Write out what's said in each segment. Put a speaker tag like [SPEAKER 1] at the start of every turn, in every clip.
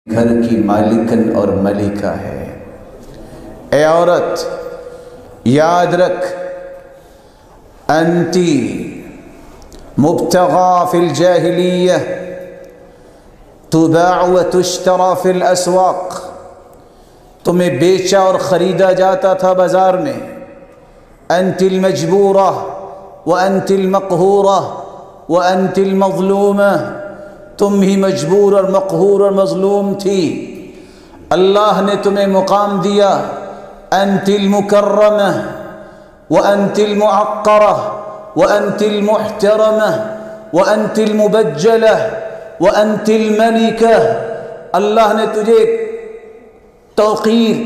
[SPEAKER 1] گھر کی مالکن اور ملکہ ہے۔ اے عورت یاد رکھ، انتی مبتغا فی الجاہلیہ تباع و تشترى فی الاسواق، تمہیں بیچا اور خریدا جاتا تھا بازار میں۔ انتی المجبورہ وانتی المقہورہ وانتی المظلومہ، تم ہی مجبور اور مقہور اور مظلوم تھی، اللہ نے تمہیں مقام دیا۔ انتی المکرمہ وانتی المعقرہ وانتی المحترمہ وانتی المبجلہ وانتی الملکہ، اللہ نے تجھے توقیر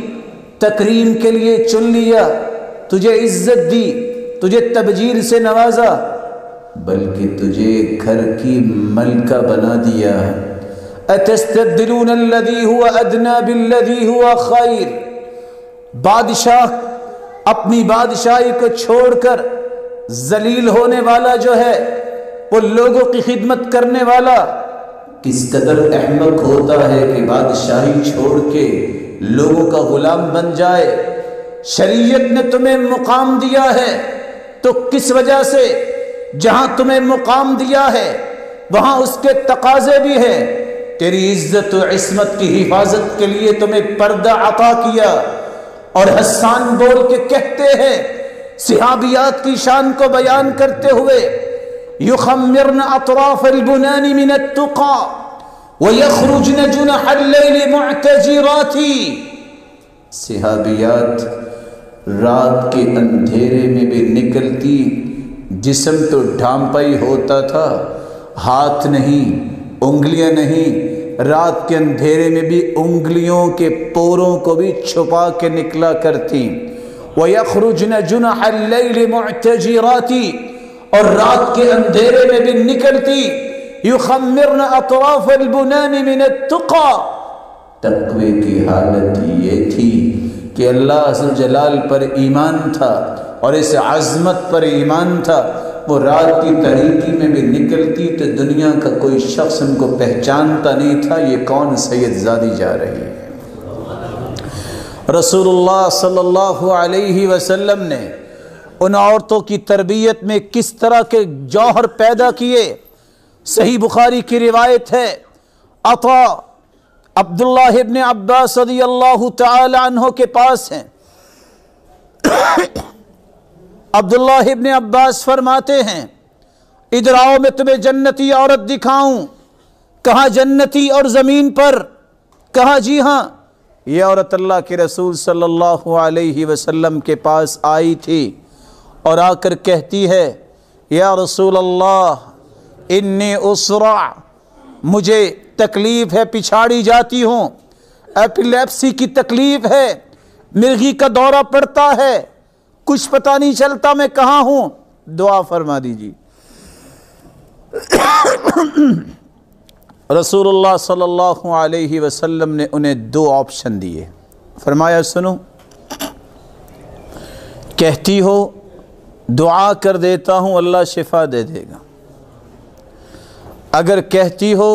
[SPEAKER 1] تکریم کے لیے چن لیا، تجھے عزت دی، تجھے تبجیل سے نوازا، بلکہ تجھے گھر کی ملکہ بنا دیا۔ اتستبدلون الذی هو ادنی بالذی هو خیر، بادشاہ اپنی بادشاہی کو چھوڑ کر ذلیل ہونے والا جو ہے، وہ لوگوں کی خدمت کرنے والا کس قدر احمق ہوتا ہے کہ بادشاہی چھوڑ کے لوگوں کا غلام بن جائے۔ شریعت نے تمہیں مقام دیا ہے تو کس وجہ سے؟ جہاں تمہیں مقام دیا ہے وہاں اس کے تقاضے بھی ہیں۔ تیری عزت و عصمت کی حفاظت کے لیے تمہیں پردہ عطا کیا، اور حسان بول کے کہتے ہیں صحابیات کی شان کو بیان کرتے ہوئے، یخمرن اطراف البنان من التقى ویخرجن جنح اللیل معتجرات، صحابیات رات کے اندھیرے میں بھی نکلتی، جسم تو ڈھانپا ہی ہوتا تھا، ہاتھ نہیں، انگلیاں نہیں، رات کے اندھیرے میں بھی انگلیوں کے پوروں کو بھی چھپا کے نکلا کرتی۔ وَيَخْرُجْنَ جُنَحَ اللَّيْلِ مُعْتَجِرَاتِ، اور رات کے اندھیرے میں بھی نکلتی۔ يُخَمِّرْنَ أَطْرَافَ الْبُنَانِ مِنَ التُّقَى، تقوی کی حالت یہ تھی کہ اللہ عز جلال پر ایمان تھا اور اس عظمت پر ایمان تھا۔ وہ رات کی تاریکی میں بھی نکلتی تو دنیا کا کوئی شخص ان کو پہچانتا نہیں تھا، یہ کون سید زادی جا رہی ہے۔ رسول اللہ صلی اللہ علیہ وسلم نے ان عورتوں کی تربیت میں کس طرح کے جوہر پیدا کیے۔ صحیح بخاری کی روایت ہے، عطا عبداللہ ابن عباس رضی اللہ تعالی عنہ کے پاس ہیں۔ عبداللہ ابن عباس فرماتے ہیں، ادھر آؤ میں تمہیں جنتی عورت دکھاؤں۔ کہا جنتی اور زمین پر؟ کہا جی ہاں، یہ عورت اللہ کے رسول صلی اللہ علیہ وسلم کے پاس آئی تھی اور آ کر کہتی ہے، یا رسول اللہ انی اسرع، مجھے تکلیف ہے، پچھاڑی جاتی ہوں، ایپیلیپسی کی تکلیف ہے، مرغی کا دورہ پڑتا ہے، کچھ پتہ نہیں چلتا میں کہاں ہوں، دعا فرما دیجیے۔ رسول اللہ صلی اللہ علیہ وسلم نے انہیں دو آپشن دیے، فرمایا سنو، کہتی ہو دعا کر دیتا ہوں اللہ شفا دے دے گا، اگر کہتی ہو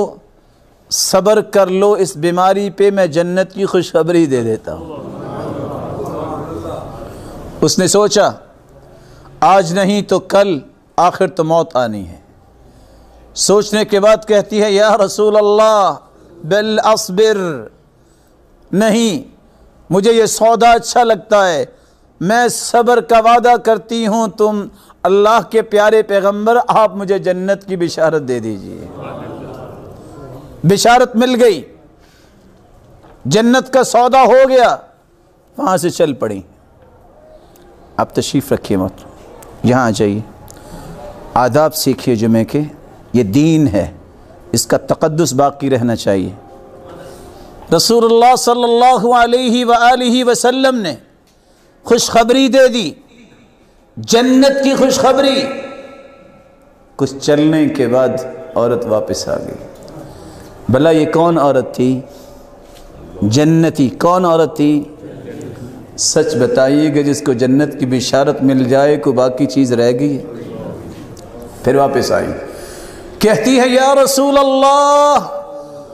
[SPEAKER 1] صبر کر لو اس بیماری پہ میں جنت کی خوشخبری دے دیتا ہوں۔ اس نے سوچا آج نہیں تو کل، آخر تو موت آنی ہے۔ سوچنے کے بعد کہتی ہے، یا رسول اللہ بل اصبر، نہیں مجھے یہ سودا اچھا لگتا ہے، میں صبر کا وعدہ کرتی ہوں، تم اللہ کے پیارے پیغمبر آپ مجھے جنت کی بشارت دے دیجئے۔ بشارت مل گئی، جنت کا سودا ہو گیا، وہاں سے چل پڑی۔ آپ تشریف رکھیے مت، یہاں آ جائیے، آداب سیکھیے جمعے کے، یہ دین ہے، اس کا تقدس باقی رہنا چاہیے۔ رسول اللہ صلی اللہ علیہ وآلہ وسلم نے خوشخبری دے دی، جنت کی خوشخبری۔ کچھ چلنے کے بعد عورت واپس آ گئی۔ بھلا یہ کون عورت تھی؟ جنتی۔ کون عورت تھی؟ سچ بتائیے کہ جس کو جنت کی بشارت مل جائے کو باقی چیز رہ گئی ہے؟ پھر واپس آئی، کہتی ہے یا رسول اللہ